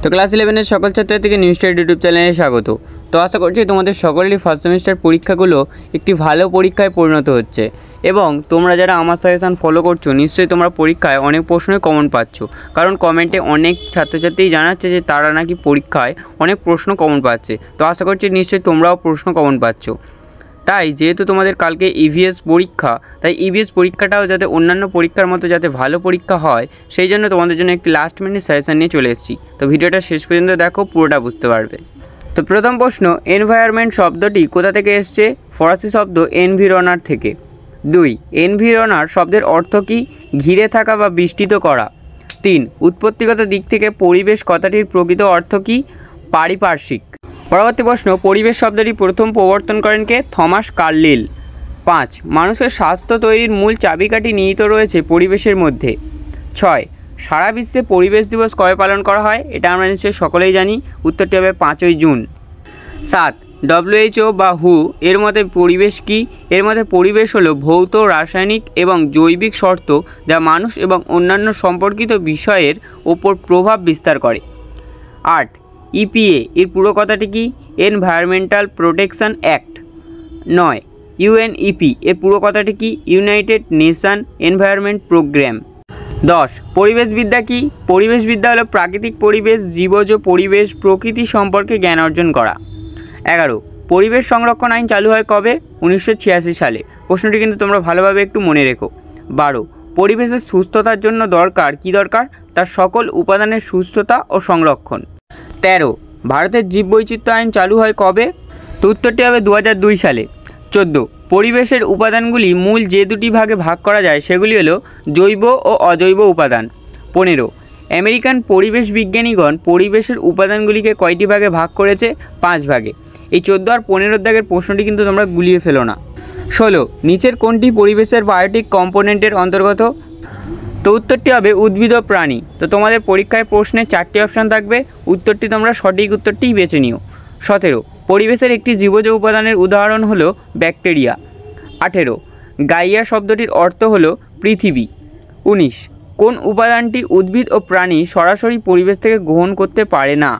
তো ক্লাস 11-এর সকল ছাত্রছাত্রীকে নিউজ স্টাডি ইউটিউব চ্যানেলে স্বাগত। তো আশা করছি তোমাদের সকলেরই ফার্স্ট সেমিস্টার পরীক্ষাগুলো একটি ভালো পরীক্ষায় পরিণত হচ্ছে এবং তোমরা যারা আমার সাজেশন ফলো করছো নিশ্চয়ই তোমরা পরীক্ষায় অনেক প্রশ্নই কমন পাচ্ছ, কারণ কমেন্টে অনেক ছাত্রছাত্রী জানাচ্ছে যে তারা নাকি পরীক্ষায় অনেক প্রশ্ন কমন পাচ্ছে। তো আশা করছি নিশ্চয়ই তোমরাও প্রশ্ন কমন পাচ্ছ। তাই যেহেতু তোমাদের কালকে ইভিএস পরীক্ষা, তাই ইভিএস পরীক্ষাটাও যাতে অন্যান্য পরীক্ষার মতো যাতে ভালো পরীক্ষা হয় সেই জন্য তোমাদের জন্য একটি লাস্ট মিনিট সাজেশন নিয়ে চলে এসেছি। তো ভিডিওটা শেষ পর্যন্ত দেখো, পুরোটা বুঝতে পারবে। তো প্রথম প্রশ্ন, এনভায়রনমেন্ট শব্দটি কোথা থেকে এসছে? ফরাসি শব্দ এনভিরনার থেকে। 2, এনভিরনার শব্দের অর্থ কী? ঘিরে থাকা বা বেষ্টিত করা। 3, উৎপত্তিগত দিক থেকে পরিবেশ কথাটির প্রকৃত অর্থ কী? পারিপার্শ্বিক। পরবর্তী প্রশ্ন, পরিবেশ শব্দটি প্রথম প্রবর্তন করেন কে? Thomas Carlill. 5, মানুষের স্বাস্থ্য তৈরির মূল চাবিকাঠি নিহিত রয়েছে পরিবেশের মধ্যে। 6, সারা বিশ্বে পরিবেশ দিবস কবে পালন করা হয়? এটা আমরা নিশ্চয়ই সকলেই জানি, উত্তরটি হবে 5ই জুন। 7, WHO বা হু এর মতে পরিবেশ কী? এর মধ্যে পরিবেশ হলো ভৌত, রাসায়নিক এবং জৈবিক শর্ত যা মানুষ এবং অন্যান্য সম্পর্কিত বিষয়ের ওপর প্রভাব বিস্তার করে। 8, EPA এর পুরো কথাটি কি? Environmental protection act. 9, UNEP এর পুরো কথাটি কি? United Nation Environment Programme. 10, পরিবেশবিদ্যা কি? পরিবেশবিদ্যা হলো প্রাকৃতিক পরিবেশ, জীবজ পরিবেশ, প্রকৃতি সম্পর্কে জ্ঞান অর্জন করা। 11, পরিবেশ সংরক্ষণ আইন চালু হয় কবে? 1986 সালে। প্রশ্নটি কিন্তু তোমরা ভালোভাবে একটু মনে রেখো। 12, পরিবেশের সুস্থতার জন্য দরকার কি দরকার? তার সকল উপাদানের সুস্থতা ও সংরক্ষণ। 13, ভারতের জীববৈচিত্র্য আইন চালু হয় কবে? তো উত্তরটি হবে 2002 সালে। 14, পরিবেশের উপাদানগুলি মূল যে দুটি ভাগে ভাগ করা যায় সেগুলি হলো জৈব ও অজৈব উপাদান। 15, আমেরিকান পরিবেশ বিজ্ঞানীগণ পরিবেশের উপাদানগুলিকে কয়টি ভাগে ভাগ করেছে? 5 ভাগে। এই 14 আর 15 দাগের প্রশ্নটি কিন্তু তোমরা গুলিয়ে ফেলো না। 16, নিচের কোনটি পরিবেশের বায়োটিক কম্পোনেন্টের অন্তর্গত? তো উত্তরটি হবে উদ্ভিদ ও প্রাণী। তো তোমাদের পরীক্ষায় প্রশ্নে 4টি অপশান থাকবে, উত্তরটি তোমরা সঠিক উত্তরটিই বেছে নিও। 17, পরিবেশের একটি জীবজ উপাদানের উদাহরণ হলো ব্যাকটেরিয়া। 18, গাইয়া শব্দটির অর্থ হলো পৃথিবী। 19, কোন উপাদানটি উদ্ভিদ ও প্রাণী সরাসরি পরিবেশ থেকে গ্রহণ করতে পারে না?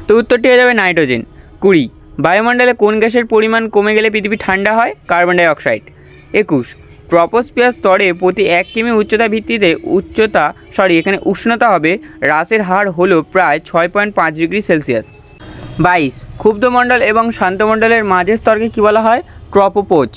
তো উত্তরটি হয়ে যাবে নাইট্রোজেন। 20, বায়ুমণ্ডলে কোন গ্যাসের পরিমাণ কমে গেলে পৃথিবী ঠান্ডা হয়? Carbon die oxide. 21, ট্রপোস্ফিয়ার স্তরে প্রতি 1 কিমি উচ্চতা ভিত্তিতে এখানে উষ্ণতা হবে হ্রাসের হার হলো প্রায় 6.5 ডিগ্রি সেলসিয়াস। 22, ক্ষুব্ধমণ্ডল এবং শান্তমণ্ডলের মাঝের স্তরকে কী বলা হয়? ট্রপোপোজ।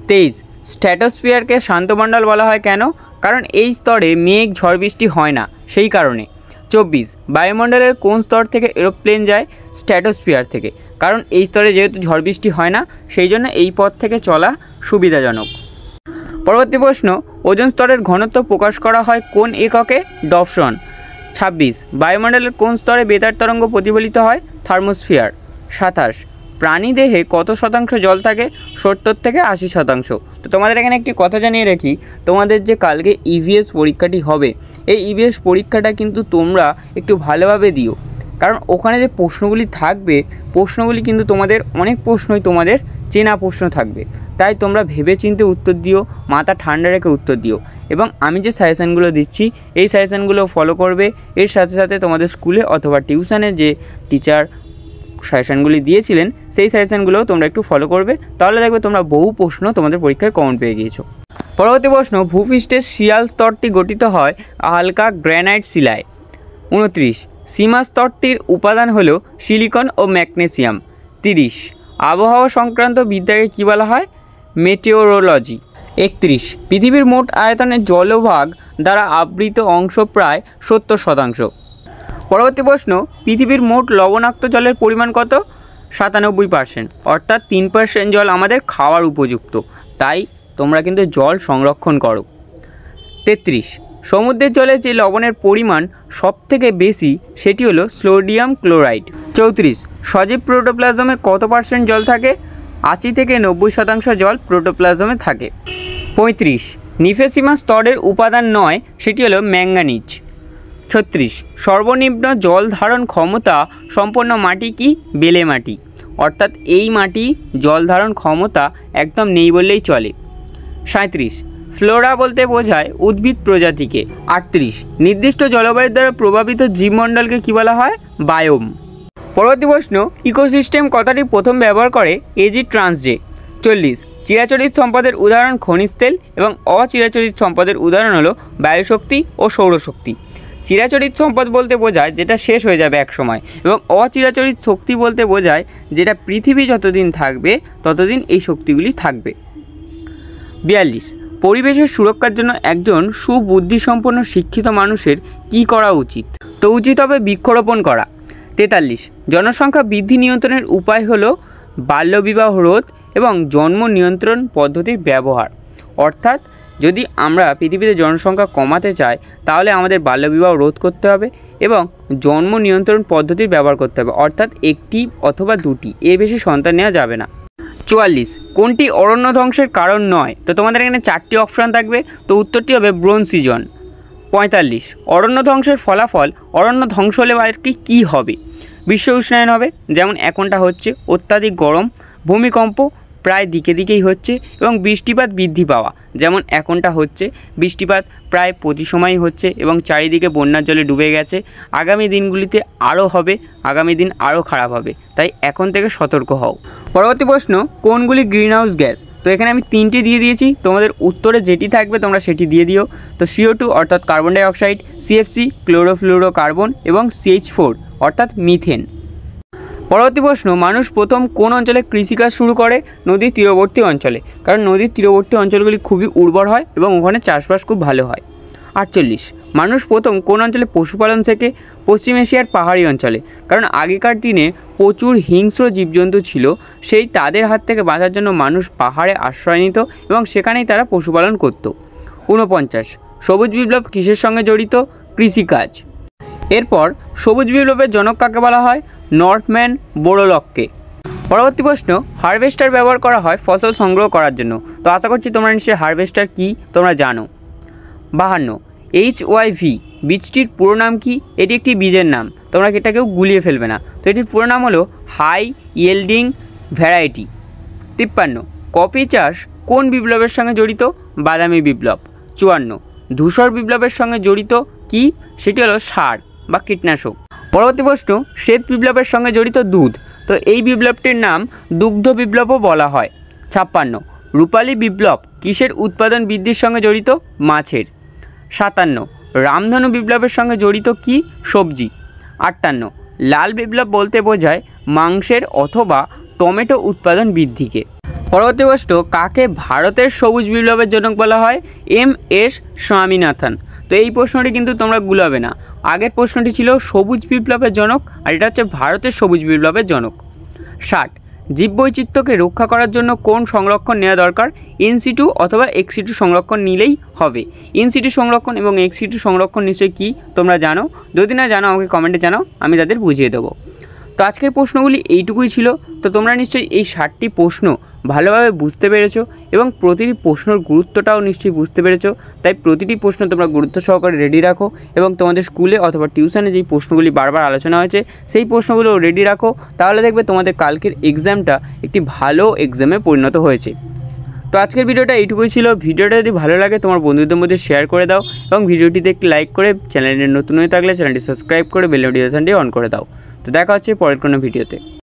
23, স্ট্র্যাটোস্ফিয়ারকে শান্তমণ্ডল বলা হয় কেন? কারণ এই স্তরে মেঘ ঝড় বৃষ্টি হয় না, সেই কারণে। 24, বায়ুমণ্ডলের কোন স্তর থেকে এরোপ্লেন যায়? স্ট্র্যাটোস্ফিয়ার থেকে, কারণ এই স্তরে যেহেতু ঝড় বৃষ্টি হয় না সেই জন্য এই পথ থেকে চলা সুবিধাজনক। পরবর্তী প্রশ্ন, ওজোন স্তরের ঘনত্ব প্রকাশ করা হয় কোন এককে? ডপসন। 26, বায়ুমণ্ডলের কোন স্তরে বেতার তরঙ্গ প্রতিফলিত হয়? থার্মোস্ফিয়ার। 27, প্রাণী দেহে কত শতাংশ জল থাকে? 70 থেকে 80%। তো তোমাদের এখানে একটি কথা জানিয়ে রাখি, তোমাদের যে কালকে ইভিএস পরীক্ষাটি হবে এই ইভিএস পরীক্ষাটা কিন্তু তোমরা একটু ভালোভাবে দিও, কারণ ওখানে যে প্রশ্নগুলি থাকবে প্রশ্নগুলি কিন্তু তোমাদের অনেক প্রশ্নই তোমাদের চেনা প্রশ্ন থাকবে, তাই তোমরা ভেবেচিন্তে উত্তর দিও, মাথা ঠান্ডা রেখে উত্তর দিও এবং আমি যে সাজেশানগুলো দিচ্ছি এই সাজেশানগুলো ফলো করবে। এর সাথে সাথে তোমাদের স্কুলে অথবা টিউশনে যে টিচার সাজেশানগুলি দিয়েছিলেন সেই সাজেশানগুলোও তোমরা একটু ফলো করবে, তাহলে দেখবে তোমরা বহু প্রশ্ন তোমাদের পরীক্ষায় কমন পেয়ে গিয়েছো। পরবর্তী প্রশ্ন, ভূপৃষ্ঠের শিয়াল স্তরটি গঠিত হয় হালকা গ্রানাইট শিলায়। 29, সীমা স্তরটির উপাদান হলো সিলিকন ও ম্যাগনেসিয়াম। 30, আবহাওয়া সংক্রান্ত বিদ্যাকে কী বলা হয়? মেটেওরোলজি। 31, পৃথিবীর মোট আয়তনের জলভাগ দ্বারা আবৃত অংশ প্রায় 70%। পরবর্তী প্রশ্ন, পৃথিবীর মোট লবণাক্ত জলের পরিমাণ কত? 97%, অর্থাৎ 3% জল আমাদের খাওয়ার উপযুক্ত, তাই তোমরা কিন্তু জল সংরক্ষণ করো। 33, সমুদ্রের জলে যে লবণের পরিমাণ সবথেকে বেশি সেটি হলো সোডিয়াম ক্লোরাইড। 34, সজীব প্রোটোপ্লাজমে কত % জল থাকে? 80 থেকে 90% জল প্রোটোপ্লাজমে থাকে। 35, নিফেসিমা স্তরের উপাদান নয় সেটি হলো ম্যাঙ্গানিজ। 36, সর্বনিম্ন জল ধারণ ক্ষমতা সম্পন্ন মাটি কি? বেলে মাটি, অর্থাৎ এই মাটি জল ধারণ ক্ষমতা একদম নেই বললেই চলে। 37, ফ্লোরা বলতে বোঝায় উদ্ভিদ প্রজাতিকে। 38 নির্দিষ্ট জলবায়ুর দ্বারা প্রভাবিত জীবমণ্ডলকে কী বলা হয়? বায়োম। পরবর্তী প্রশ্ন, ইকোসিস্টেম কথাটি প্রথম ব্যবহার করে এজি ট্রান্সজে। 40 চিরাচরিত সম্পদের উদাহরণ খনিজ তেল এবং অচিরাচরিত সম্পদের উদাহরণ হলো বায়ুশক্তি ও সৌরশক্তি। চিরাচরিত সম্পদ বলতে বোঝায় যেটা শেষ হয়ে যাবে এক সময়, এবং অচিরাচরিত শক্তি বলতে বোঝায় যেটা পৃথিবী যতদিন থাকবে ততদিন এই শক্তিগুলি থাকবে। 42 পরিবেশের সুরক্ষার জন্য একজন সুবুদ্ধিসম্পন্ন শিক্ষিত মানুষের কী করা উচিত? তো উচিত হবে বৃক্ষরোপণ করা। 43 জনসংখ্যা বৃদ্ধি নিয়ন্ত্রণের উপায় হলো বাল্যবিবাহ রোধ এবং জন্ম নিয়ন্ত্রণ পদ্ধতির ব্যবহার। অর্থাৎ যদি আমরা পৃথিবীতে জনসংখ্যা কমাতে চাই তাহলে আমাদের বাল্যবিবাহ রোধ করতে হবে এবং জন্ম নিয়ন্ত্রণ পদ্ধতির ব্যবহার করতে হবে, অর্থাৎ একটি অথবা দুটি, এর বেশি সন্তান নেওয়া যাবে না। 44 কোনটি অরণ্য ধ্বংসের কারণ নয়? তো তোমাদের এখানে 4টি অপশান থাকবে, তো উত্তরটি হবে ব্রোঞ্জ সিজন। 45 অরণ্য ধ্বংসের ফলাফল, অরণ্য ধ্বংস হলে আর কী হবে? বিশ্ব উষ্ণায়ন হবে, যেমন এখনটা হচ্ছে, অত্যাধিক গরম, ভূমিকম্প প্রায় দিকে দিকেই হচ্ছে, এবং বৃষ্টিপাত বৃদ্ধি পাওয়া, যেমন এখনটা হচ্ছে, বৃষ্টিপাত প্রায় প্রতি সময়ই হচ্ছে এবং চারিদিকে বন্যার জলে ডুবে গেছে। আগামী দিনগুলিতে আরও হবে, আগামী দিন আরও খারাপ হবে, তাই এখন থেকে সতর্ক হও। পরবর্তী প্রশ্ন, কোনগুলি গ্রিনহাউস গ্যাস? তো এখানে আমি 3টি দিয়ে দিয়েছি, তোমাদের উত্তরে যেটি থাকবে তোমরা সেটি দিয়ে দিও। তো CO2 অর্থাৎ কার্বন ডাইঅক্সাইড, CFC ক্লোরোফ্লুরোকার্বন এবং CH4 অর্থাৎ মিথেন। পরবর্তী প্রশ্ন, মানুষ প্রথম কোন অঞ্চলে কৃষিকাজ শুরু করে? নদীর তীরবর্তী অঞ্চলে, কারণ নদীর তীরবর্তী অঞ্চলগুলি খুবই উর্বর হয় এবং ওখানে চাষবাস খুব ভালো হয়। 48 মানুষ প্রথম কোন অঞ্চলে পশুপালন শেখে? পশ্চিম এশিয়ার পাহাড়ি অঞ্চলে, কারণ আগেকার দিনে প্রচুর হিংস্র জীবজন্তু ছিল, সেই তাদের হাত থেকে বাঁচার জন্য মানুষ পাহাড়ে আশ্রয় নিত এবং সেখানেই তারা পশুপালন করত। 49 সবুজ বিপ্লব কিসের সঙ্গে জড়িত? কৃষিকাজ। এরপর সবুজ বিপ্লবের জনক কাকে বলা হয়? নর্থম্যান বোরলগকে। পরবর্তী প্রশ্ন, হারভেস্টার ব্যবহার করা হয় ফসল সংগ্রহ করার জন্য। তো আশা করছি তোমরা নিশ্চয়ই হারভেস্টার কি তোমরা জানো। 52 HYV বীজটির পুরো নাম কি? এটি একটি বীজের নাম, তোমরা এটাকেও গুলিয়ে ফেলবে না। তো এটির পুরো নাম হলো হাই ইয়েল্ডিং ভ্যারাইটি। 53 কফি চাষ কোন বিপ্লবের সঙ্গে জড়িত? বাদামি বিপ্লব। 54 ধূসর বিপ্লবের সঙ্গে জড়িত কি? সেটি হলো সার বা কীটনাশক। পরবর্তী প্রশ্ন, শ্বেত বিপ্লবের সঙ্গে জড়িত দুধ। তো এই বিপ্লবটির নাম দুগ্ধ বিপ্লবও বলা হয়। 56 রূপালী বিপ্লব কিসের উৎপাদন বৃদ্ধির সঙ্গে জড়িত? মাছের। 57 রামধনু বিপ্লবের সঙ্গে জড়িত কি? সবজি। 58 লাল বিপ্লব বলতে বোঝায় মাংসের অথবা টমেটো উৎপাদন বৃদ্ধিকে। পরবর্তী প্রশ্ন, কাকে ভারতের সবুজ বিপ্লবের জনক বলা হয়? MS স্বামীনাথন। তো এই প্রশ্নটি কিন্তু তোমরা গুলাবে না, আগের প্রশ্নটি ছিল সবুজ বিপ্লবের জনক আর এটা হচ্ছে ভারতের সবুজ বিপ্লবের জনক। 60 জীববৈচিত্র্যকে রক্ষা করার জন্য কোন সংরক্ষণ নেওয়া দরকার? ইনসিটু অথবা এক্সিটু সংরক্ষণ নিলেই হবে। ইনসিটু সংরক্ষণ এবং এক্সিটু সংরক্ষণ নিশ্চয়ই কী তোমরা জানো, যদি না জানো আমাকে কমেন্টে জানাও, আমি তাদের বুঝিয়ে দেবো। তো আজকের প্রশ্নগুলি এইটুকুই ছিল। তো তোমরা নিশ্চয়ই এই 60টি প্রশ্ন ভালোভাবে বুঝতে পেরেছো এবং প্রতিটি প্রশ্নের গুরুত্বটাও নিশ্চয়ই বুঝতে পেরেছো। তাই প্রতিটি প্রশ্ন তোমরা গুরুত্ব সহকারে রেডি রাখো এবং তোমাদের স্কুলে অথবা টিউশনে যেই প্রশ্নগুলি বারবার আলোচনা হয়েছে সেই প্রশ্নগুলো রেডি রাখো, তাহলে দেখবে তোমাদের কালকের এক্সামটা একটি ভালো এক্সামে পরিণত হয়েছে। তো আজকের ভিডিওটা এইটুকুই ছিল। ভিডিওটা যদি ভালো লাগে তোমার বন্ধুদের মধ্যে শেয়ার করে দাও এবং ভিডিওটিতে একটি লাইক করে চ্যানেলে নতুন হয়ে থাকলে চ্যানেলটি সাবস্ক্রাইব করে বেল নোটিফিকেশনটি অন করে দাও। তো দেখা হচ্ছে পরের কোনো ভিডিওতে।